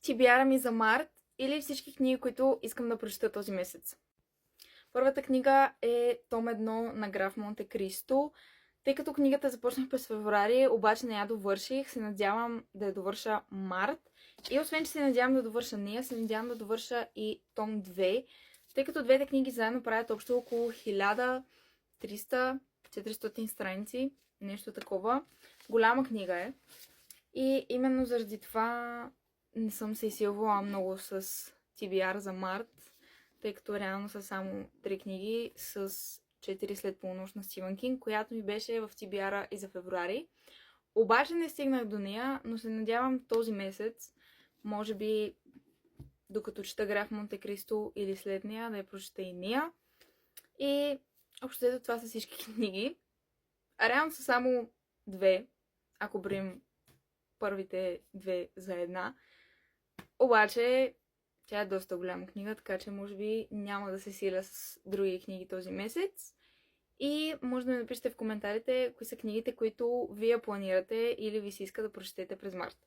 TBR ми за март или всички книги, които искам да прочета този месец. Първата книга е том 1 на граф Монте Кристо. Тъй като книгата започнах през февруари, обаче не я довърших, се надявам да я довърша март. И освен, че се надявам да довърша нея, се надявам да довърша и том 2, тъй като двете книги заедно правят общо около 1300-400 страници, нещо такова. Голяма книга е. И именно заради това не съм се изсилвала много с TBR за март, тъй като реално са само 3 книги с 4 след полунощ на Стивън Кинг, която ми беше в TBR-а и за февруари. Обаче не стигнах до нея, но се надявам този месец, може би докато чета граф Монте Кристо или след нея, да я прочета и нея. И общо това са всички книги. А реално са само 2, ако броим първите 2 за една. Обаче тя е доста голяма книга, така че може би няма да се силя с други книги този месец. И може да ми напишете в коментарите кои са книгите, които вие планирате или ви се иска да прочетете през март.